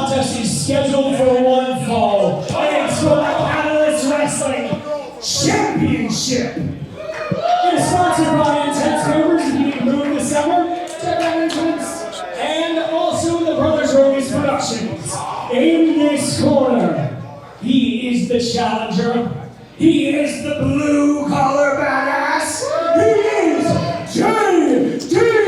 contest is scheduled for one fall, and it's for the Catalyst Wrestling Championship. It is sponsored by Intense Movers, being moved this summer, Tech Entrance, and also the Brothers Rogues Productions. In this corner, he is the challenger. He is the blue-collar badass. He is J.D. Drake!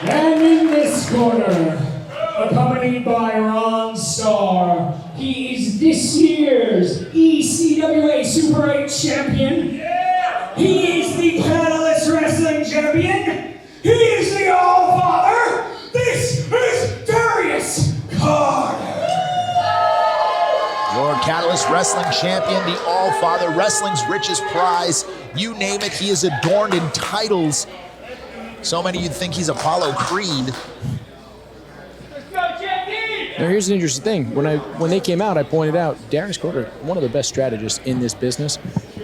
And in this corner, accompanied by Ron Starr, he is this year's ECWA Super 8 champion. He is the Catalyst Wrestling champion. He is the All-Father. This is Darius Carter. Your Catalyst Wrestling champion, the All-Father, wrestling's richest prize. You name it, he is adorned in titles. So many you'd think he's Apollo Creed. Now here's an interesting thing. When they came out, I pointed out Darius Carter, one of the best strategists in this business,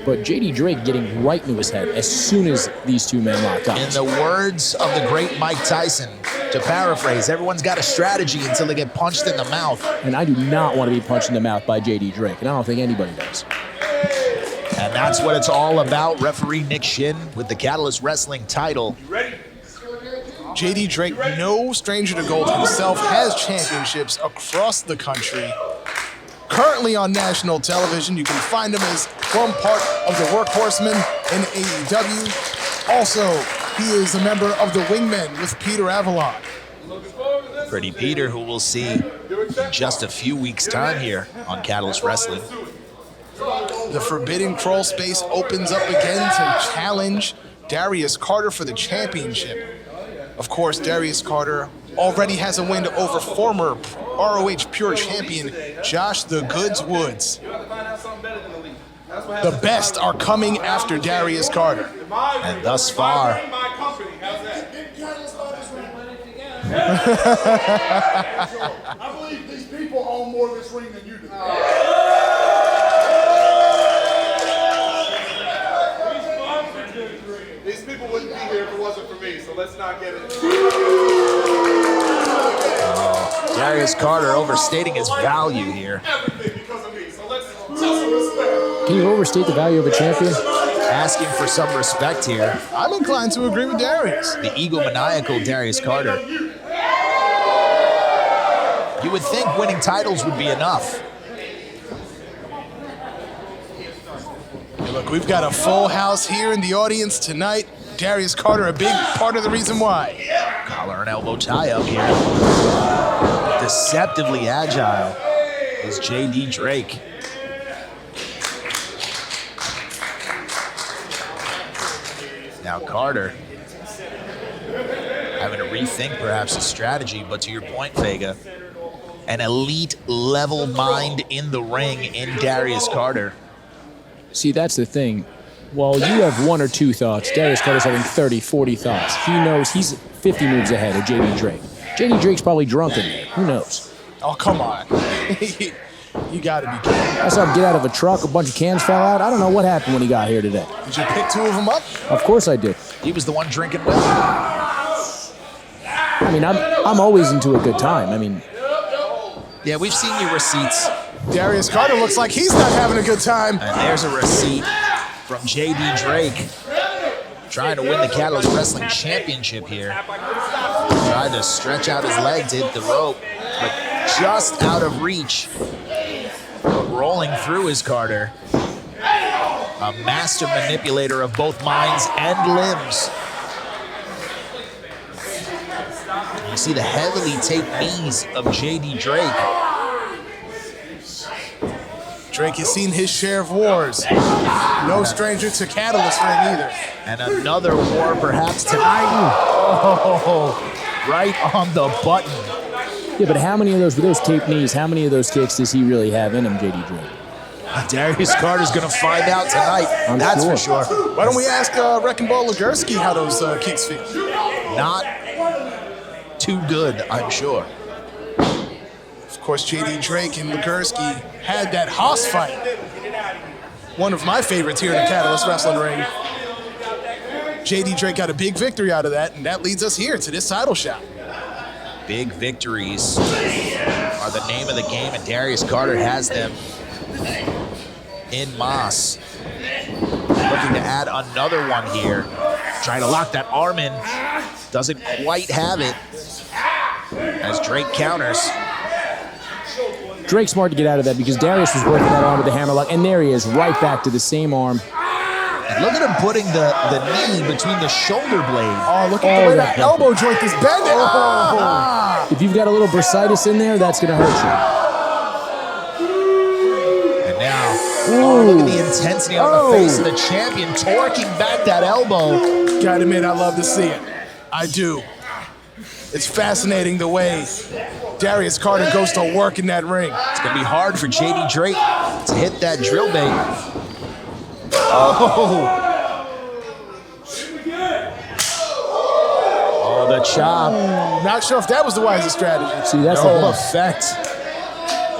but J.D. Drake getting right into his head as soon as these two men locked up. In the words of the great Mike Tyson, to paraphrase, everyone's got a strategy until they get punched in the mouth. And I do not want to be punched in the mouth by J.D. Drake, and I don't think anybody does. And that's what it's all about. Referee Nick Shin with the Catalyst Wrestling title. You ready? J.D. Drake, no stranger to gold himself, has championships across the country. Currently on national television, you can find him as one part of the Workhorsemen in AEW. Also, he is a member of the Wingmen with Peter Avalon. Pretty Peter, who we'll see in just a few weeks' time here on Catalyst Wrestling. The Forbidden Crawl Space opens up again to challenge Darius Carter for the championship. Of course, Darius Carter already has a win over former ROH Pure Champion Josh the Goods Woods. The best are coming after Darius Carter. And thus far, I believe these people own more of this ring than you do. These people wouldn't be here if it wasn't for me, so let's not get it. Darius Carter overstating his value here. Everything because of me, so let's show some respect. Can you overstate the value of a champion? Asking for some respect here. I'm inclined to agree with Darius. The egomaniacal Darius Carter. You would think winning titles would be enough. Hey, look, we've got a full house here in the audience tonight. Darius Carter, a big part of the reason why. Collar and elbow tie up here. Deceptively agile is J.D. Drake. Now Carter having to rethink perhaps his strategy, but to your point, Vega, an elite level mind in the ring in Darius Carter. See, that's the thing. While you have one or two thoughts, Darius Carter's having 30, 40 thoughts. He knows he's 50 moves ahead of J.D. Drake. J.D. Drake's probably drunk in there. Who knows? Oh, come on. You gotta be kidding. I saw him get out of a truck, a bunch of cans fell out. I don't know what happened when he got here today. Did you pick two of them up? Of course I did. He was the one drinking with him. I mean, I'm always into a good time. I mean, Yeah, we've seen your receipts. Darius Carter looks like he's not having a good time. And there's a receipt from J.D. Drake. Trying to win the Catalyst Wrestling Championship here. Tried to stretch out his leg to hit the rope, but just out of reach. But rolling through is Carter. A master manipulator of both minds and limbs. You see the heavily taped knees of J.D. Drake. Drake has seen his share of wars. No stranger to Catalyst ring either. And another war perhaps tonight. Oh, right on the button. yeah, but how many of those, with those taped knees, how many of those kicks does he really have in him, J.D. Drake? Darius Carter's going to find out tonight. That's for sure. Why don't we ask Wrecking Ball Legursky how those kicks feel? Not too good, I'm sure. Of course, J.D. Drake and Legursky had that Haas fight. One of my favorites here in the Catalyst Wrestling ring. JD Drake got a big victory out of that, and that leads us here to this title shot. Big victories are the name of the game, and Darius Carter has them in Moss. Looking to add another one here. Trying to lock that arm in. Doesn't quite have it as Drake counters. Drake's smart to get out of that because Darius was working that arm with the hammerlock, and there he is, right back to the same arm. And look at him putting the knee between the shoulder blade. Oh, look at the way that elbow joint is bending. Oh. If you've got a little bursitis in there, that's going to hurt you. And now, look at the intensity on the face of the champion, torquing back that elbow. Gotta admit, I love to see it. I do. It's fascinating the way Darius Carter goes to work in that ring. It's going to be hard for JD Drake to hit that drill bait. Oh, the chop. Not sure if that was the wisest strategy. See, that's No effect.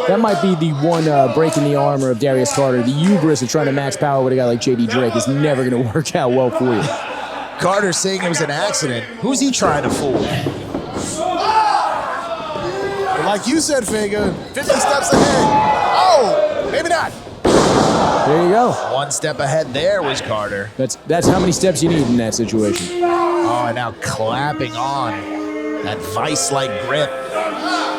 That might be the one break in the armor of Darius Carter. The hubris of trying to max power with a guy like JD Drake is never going to work out well for you. Carter saying it was an accident. Who's he trying to fool? Like you said, Fega, 50 steps ahead. Oh, maybe not. There you go. One step ahead there was Carter. That's how many steps you need in that situation. Oh, and now clapping on that vice-like grip.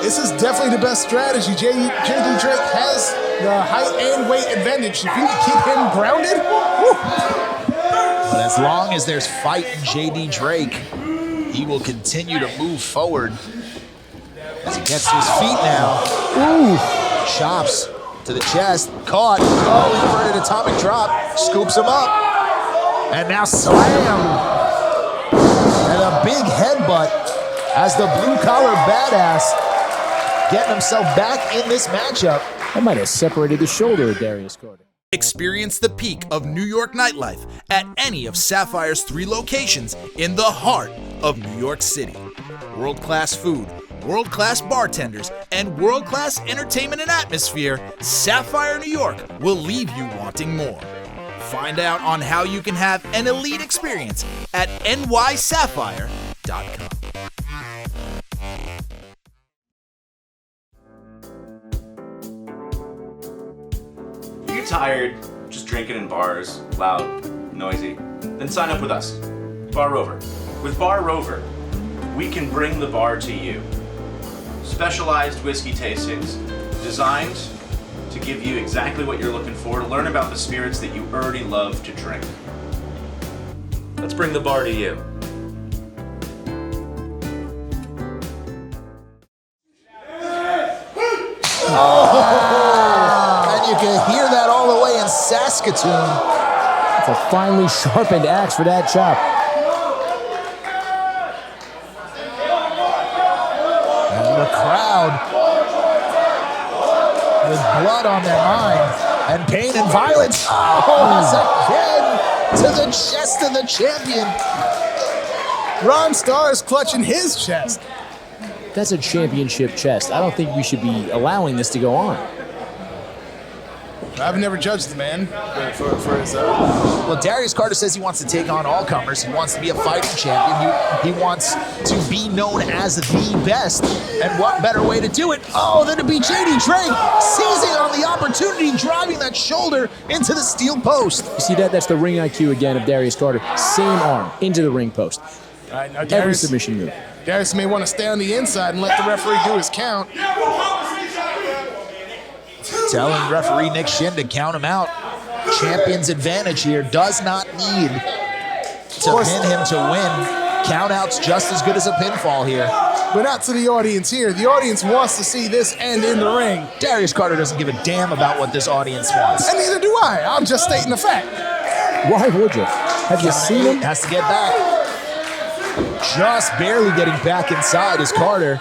This is definitely the best strategy. JD Drake has the height and weight advantage. If you can keep him grounded, whew. But as long as there's fight in JD Drake, he will continue to move forward. As he gets to his feet now. Ooh. Chops to the chest. Caught. Oh, inverted atomic drop. Scoops him up. And now slam. And a big headbutt as the blue-collar badass getting himself back in this matchup. That might have separated the shoulder of Darius Carter. Experience the peak of New York nightlife at any of Sapphire's 3 locations in the heart of New York City. World-class food, world-class bartenders, and world-class entertainment and atmosphere, Sapphire New York will leave you wanting more. Find out on how you can have an elite experience at nysapphire.com. If you're tired, just drinking in bars, loud, noisy, then sign up with us, Bar Rover. With Bar Rover, we can bring the bar to you. Specialized whiskey tastings designed to give you exactly what you're looking for, to learn about the spirits that you already love to drink. Let's bring the bar to you. And you can hear that all the way in Saskatoon. It's a finely sharpened axe for that chop. And the crowd with blood on their mind and pain and violence. Oh, again to the chest of the champion. Ron Starr is clutching his chest. That's a championship chest. I don't think we should be allowing this to go on. I've never judged the man for his. Well, Darius Carter says he wants to take on all comers. He wants to be a fighting champion. He wants to be known as the best. And what better way to do it? Oh, than to be JD Drake, seizing on the opportunity, driving that shoulder into the steel post. You see that? That's the ring IQ again of Darius Carter. Same arm into the ring post. Every submission move. Darius may want to stay on the inside and let the referee do his count. Telling referee Nick Shin to count him out. Champion's advantage here. Does not need to pin him to win. Count-out's just as good as a pinfall here. But not to the audience here. The audience wants to see this end in the ring. Darius Carter doesn't give a damn about what this audience wants. And neither do I. I'm just stating the fact. Why would you? Have you seen him? Has to get back. Just barely getting back inside is Carter.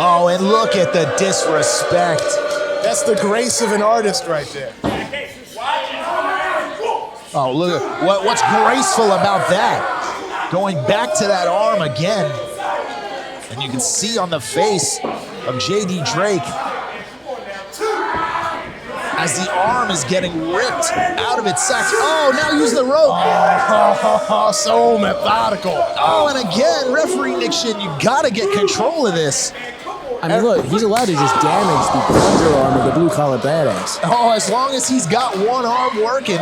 Oh, and look at the disrespect. That's the grace of an artist right there. Oh, look, what's graceful about that? Going back to that arm again. And you can see on the face of JD Drake as the arm is getting ripped out of its socket. Oh, now use the rope. Oh, so methodical. Oh, and again, referee Nick Shin, you gotta get control of this. I mean, look, he's allowed to just damage the underarm of the blue-collar badass. Oh, as long as he's got one arm working.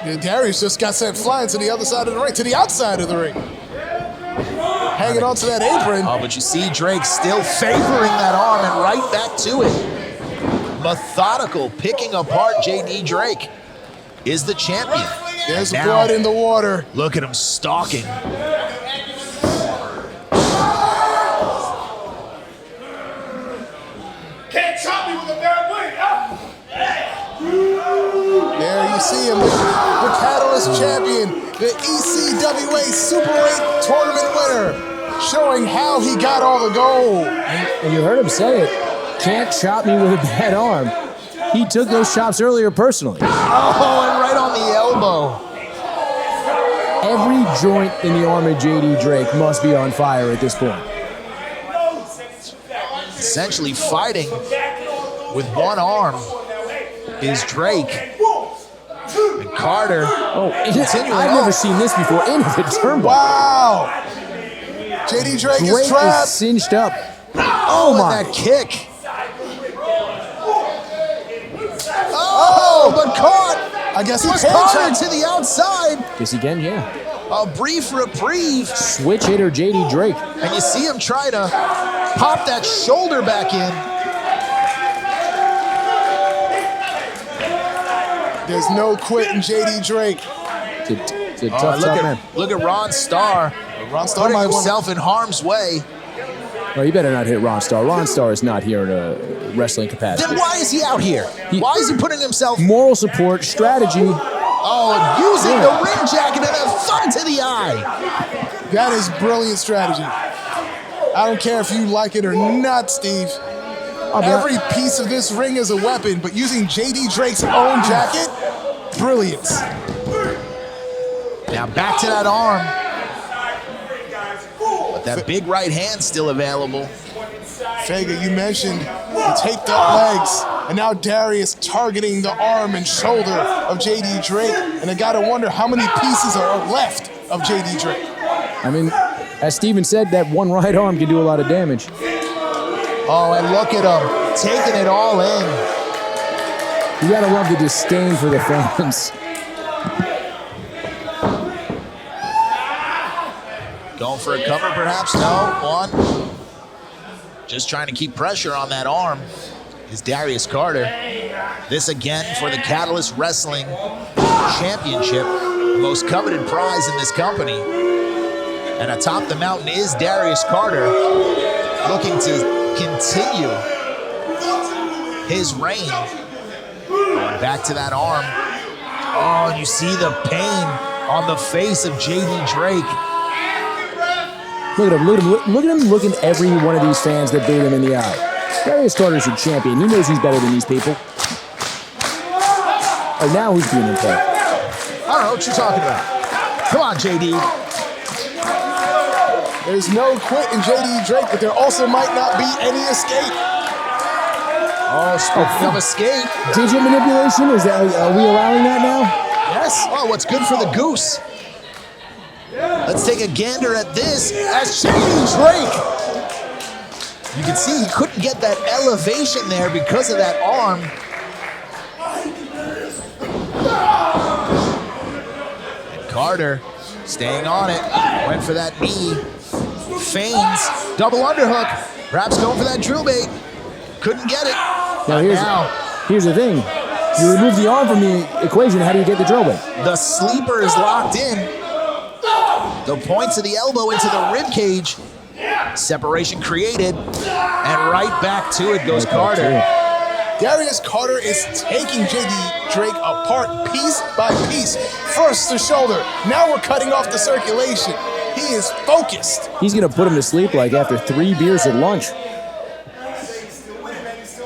Yeah, Darius just got sent flying to the other side of the ring, to the outside of the ring. Hanging onto that apron. Oh, but you see Drake still favoring that arm and right back to it. Methodical picking apart JD Drake is the champion. There's Now, blood in the water. Look at him stalking. Can't chop me with a bad wing. There you see him, the Catalyst champion, the ECWA Super 8 tournament winner, showing how he got all the gold. And you heard him say it. Can't chop me with a bad arm. He took those chops earlier personally. Oh, and right on the elbow. Every joint in the arm of JD Drake must be on fire at this point. Essentially fighting with one arm is Drake. And Carter. Oh, continuing I've on. never seen this before. Into the turnbuckle. Wow. JD Drake is Drake is trapped. cinched up. Oh, my. and that kick. Oh, but caught. I guess he Was can't Carter chop. to the outside. Guess again, yeah. A brief reprieve. Switch hitter JD Drake. And you see him try to pop that shoulder back in. There's no quitting JD Drake. It's a tough man. Look at Ron Starr. Ron Starr Putting might want himself in harm's way. Well, you better not hit Ron Starr. Ron Starr is not here in a wrestling capacity. Then why is he out here? Why is he putting himself? Moral support, strategy. Oh, using the ring jacket and a thumb to the eye. That is brilliant strategy. I don't care if you like it or not, Steve. Every piece of this ring is a weapon, but using JD Drake's own jacket, brilliance. Now back to that arm. But that big right hand still available. Vega, you mentioned the taped up legs, and now Darius targeting the arm and shoulder of JD Drake, and I gotta wonder how many pieces are left of JD Drake. I mean, as Steven said, that one right arm can do a lot of damage. Oh, and look at him taking it all in. You gotta love the disdain for the fans. Going for a cover, perhaps? No. One. Just trying to keep pressure on that arm is Darius Carter. This again for the Catalyst Wrestling Championship, the most coveted prize in this company. And atop the mountain is Darius Carter, looking to continue his reign. Going back to that arm. Oh, and you see the pain on the face of JD Drake. Look at him, look at him looking every one of these fans that booed him in the eye. Darius Carter's a champion. He knows he's better than these people. Oh, now who's being impaired? I don't know what you're talking about. Come on, JD. There's no quit in JD Drake, but there also might not be any escape. Oh, speaking of escape. Digit manipulation? Are we allowing that now? Yes. Oh, what's good for the goose? Let's take a gander at this as JD Drake. You can see he couldn't get that elevation there because of that arm. And Carter staying on it. Went for that knee. Feigns. Double underhook. Perhaps going for that drill bait. Couldn't get it. Now, here's the thing. You remove the arm from the equation, how do you get the drill bait? The sleeper is locked in. The points of the elbow into the rib cage. Separation created. And right back to it goes Carter. Darius Carter is taking JD Drake apart piece by piece. First the shoulder. Now we're cutting off the circulation. He is focused. He's going to put him to sleep like after 3 beers at lunch.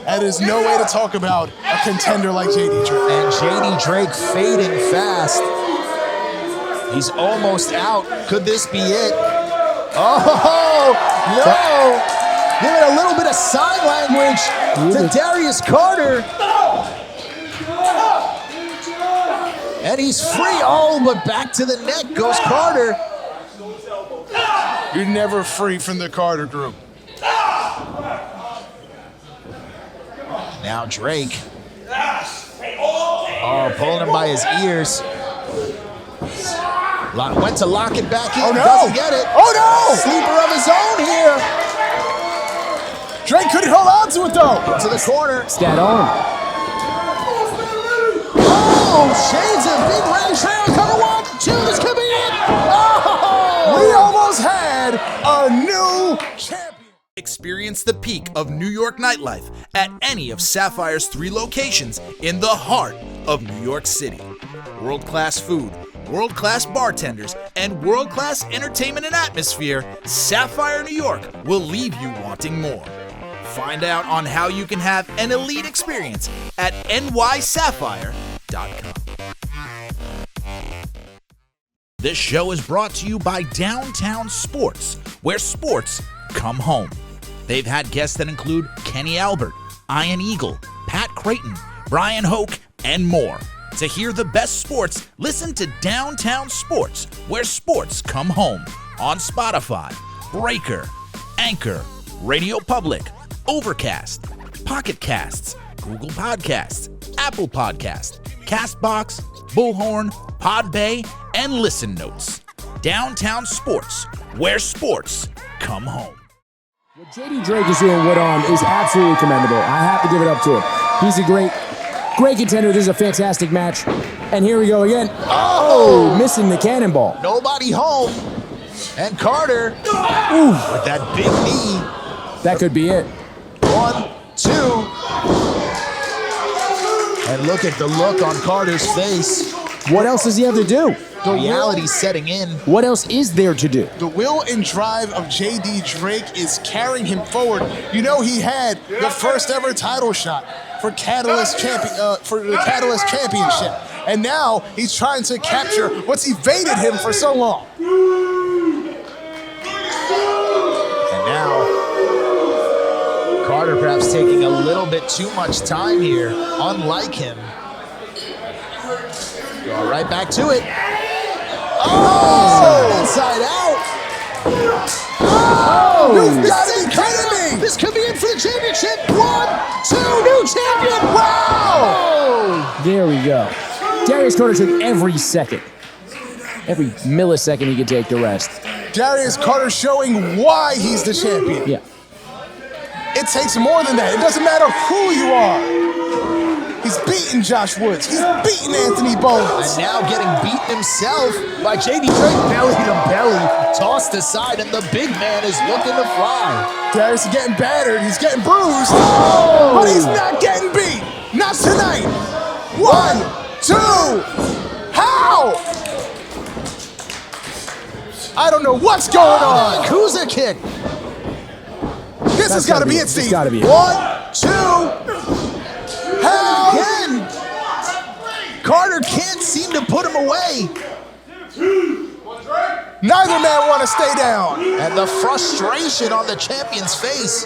That is no way to talk about a contender like JD Drake. And JD Drake fading fast. He's almost out. Could this be it? Oh, no. Giving a little bit of sign language to Darius Carter. And he's free. Oh, but back to the neck goes Carter. You're never free from the Carter group. Now Drake. Oh, pulling him by his ears. Went to lock it back in. Oh, no. Doesn't get it. Oh, no. Sleeper of his own here. Drake couldn't hold on to it, though. To the corner. It's that arm. Oh, shades of big red trail. Cover 1, 2. This could be it. Oh! We almost had a new champion. Experience the peak of New York nightlife at any of Sapphire's 3 locations in the heart of New York City. World-class food, world-class bartenders, and world-class entertainment and atmosphere, Sapphire New York will leave you wanting more. Find out on how you can have an elite experience at nysapphire.com. This show is brought to you by Downtown Sports, where sports come home. They've had guests that include Kenny Albert, Ian Eagle, Pat Creighton, Brian Hoke, and more. To hear the best sports, listen to Downtown Sports, where sports come home, on Spotify, Breaker, Anchor, Radio Public, Overcast, Pocket Casts, Google Podcasts, Apple Podcasts, Castbox, Bullhorn, Podbay, and Listen Notes. Downtown Sports, where sports come home. What JD Drake is doing with on is absolutely commendable. I have to give it up to him. He's a great contender. This is a fantastic match. And here we go again. Oh, missing the cannonball. Nobody home. And Carter, with that big knee. That could be it. 1, 2. And look at the look on Carter's face. What else does he have to do? The reality setting in. What else is there to do? The will and drive of J.D. Drake is carrying him forward. You know, he had the first ever title shot for the Catalyst Championship. And now he's trying to capture what's evaded him for so long. And now, Carter perhaps taking a little bit too much time here, unlike him. Go right back to it. Oh! Inside out. Oh! You've got to be kidding me! This could be it for the championship. 1, 2, new champion. Wow! There we go. Darius Carter took every second. Every millisecond he could take to rest. Darius Carter showing why he's the champion. Yeah. It takes more than that. It doesn't matter who you are. He's beaten Josh Woods. He's beaten Anthony Bowles. And now getting beaten himself by J.D. Drake, belly to belly, tossed aside, and the big man is looking to fly. Darius is getting battered. He's getting bruised. Oh! But he's not getting beat. Not tonight. 1, 2. How? I don't know what's going on. Kuza kick. This has got to be it, Steve. It's got to be it. 1, 2. How? Again. Carter can't seem to put him away. Neither man want to stay down. And the frustration on the champion's face.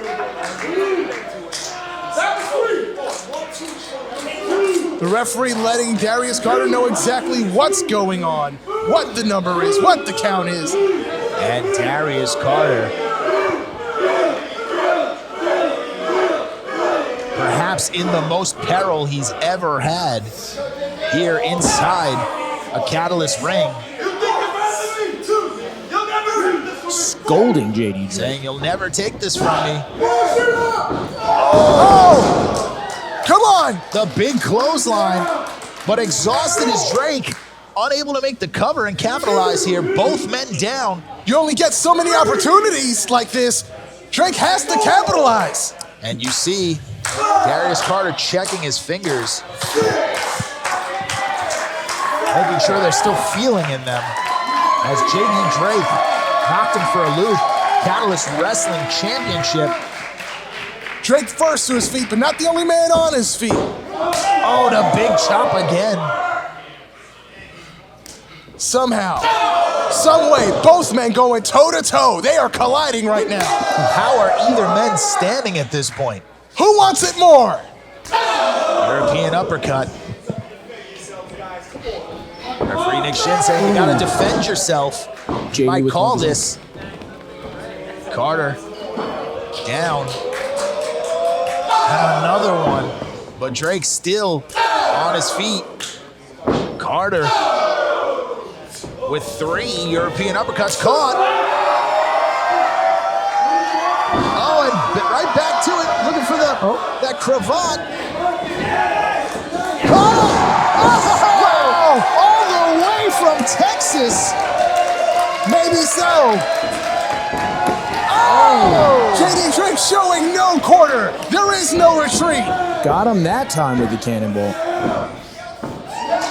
The referee letting Darius Carter know exactly what's going on, what the number is, what the count is. And Darius Carter, perhaps in the most peril he's ever had here inside a Catalyst ring. Scolding JD Drake. Saying, you'll never take this from me. Oh! Come on! The big clothesline, but exhausted is Drake. Unable to make the cover and capitalize here. Both men down. You only get so many opportunities like this. Drake has to capitalize. And you see Darius Carter checking his fingers, making sure they're still feeling in them. As J.D. Drake knocked him for a loop. Catalyst Wrestling Championship. Drake first to his feet, but not the only man on his feet. Oh, the big chop again. Somehow, some way, both men going toe-to-toe. They are colliding right now. How are either men standing at this point? Who wants it more? European uppercut. Referee Nick Shin saying you gotta defend yourself. JD Might with call punches. this. Carter down. And another one. But Drake still on his feet. Carter with 3 European uppercuts caught. Oh, and right back to it, looking for that cravat. Oh! All the way from Texas. Maybe so. Oh! JD Drake showing no quarter. There is no retreat. Got him that time with the cannonball.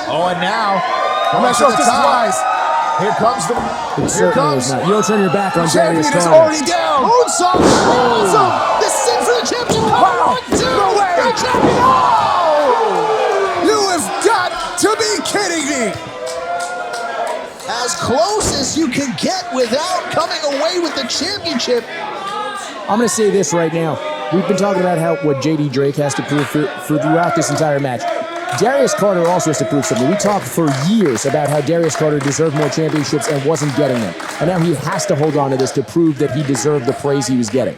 Oh, and now, I'm not sure if this is wise. here comes the. It Here certainly comes. is not. You don't turn your back on Champion Darius is Carter. already down. Moonsault. Awesome. This is it for the championship. Wow. 1, 2. No way. The champion. Oh! You have got to be kidding me. As close as you can get without coming away with the championship. I'm going to say this right now. We've been talking about what JD Drake has to prove throughout this entire match. Darius Carter also has to prove something. We talked for years about how Darius Carter deserved more championships and wasn't getting them. And now he has to hold on to this to prove that he deserved the praise he was getting.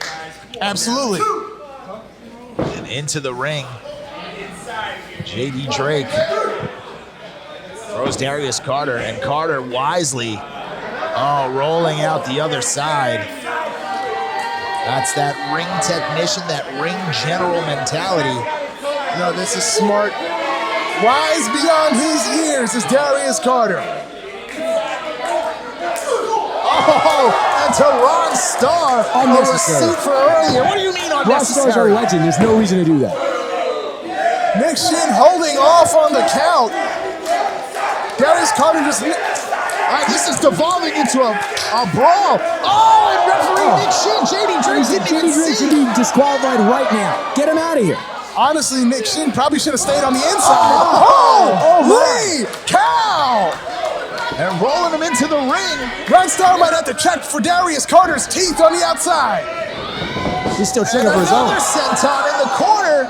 Absolutely. And into the ring. JD Drake throws Darius Carter, and Carter wisely, rolling out the other side. That's that ring technician, that ring general mentality. No, this is smart. Wise beyond his years is Darius Carter. Oh, and to Ron Starr, a Unnecessary. receipt for earlier. What do you mean Rock Star's a unnecessary? legend. There's no reason to do that. Nick Shin holding off on the count. Darius Carter just. All right, this is devolving into a brawl. Oh, and referee Nick Shin, JD Drake didn't even JD Drake should see. be disqualified right now. Get him out of here. Honestly, Nick Shin probably should have stayed on the inside. Holy cow! And rolling him into the ring. Ron Starr might have to check for Darius Carter's teeth on the outside. He's still And checking for his own. another senton in the corner.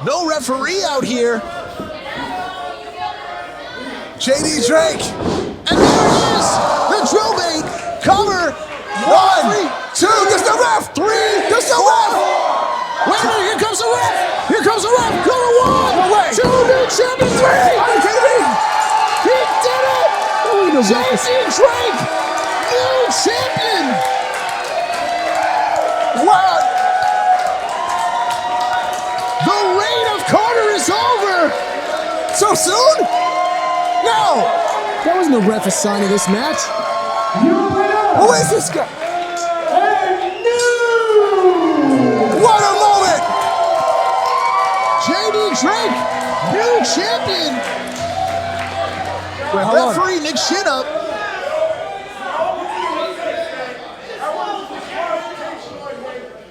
No referee out here. JD Drake. And there it is. The drill bait. Cover. 1, 2, there's no ref. 3, there's no ref. Wait a minute, here comes the ref. Here comes the ref. Go to 1. No way. 2, new champion. 3. Are you kidding me? He did it. Oh, the ref is- JD Drake, new champion. Wow. The reign of Carter is over. So soon? No. That wasn't the ref sign of this match. Your winner, Who is this guy? and new What a moment. JD Drake, new champion. Wait, hold on. Referee Nick Shin up.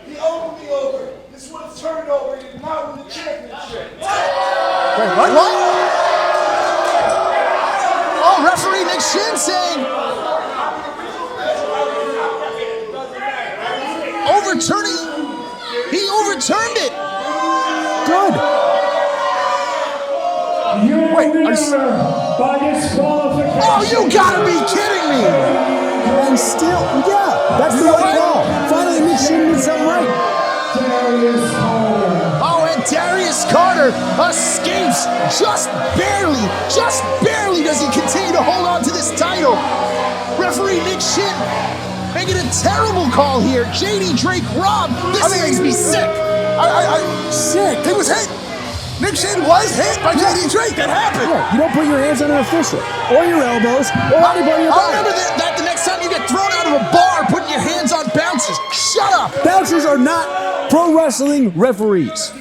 He opened me over. This would have turned over. He did not win the championship. Wait, what? Oh, referee Nick Shin saying overturning. He overturned it. Good. Your Wait, are you- winner by disqualification. Oh, you gotta be kidding me. And still, yeah, that's the right call. Finally, Nick Shin did something right. Darius Carter. Oh, and Darius Carter escapes just barely does he continue to hold on to this title. Referee Nick Shin making a terrible call here. JD Drake robbed. This makes me sick. Sick. He was hit. Nick Shin was hit by JD Drake. That happened. Yeah, you don't put your hands on an official, or your elbows, or anybody I'll about remember it. that the next time you get thrown out of a bar putting your hands on bouncers. Shut up. Bouncers are not pro wrestling referees.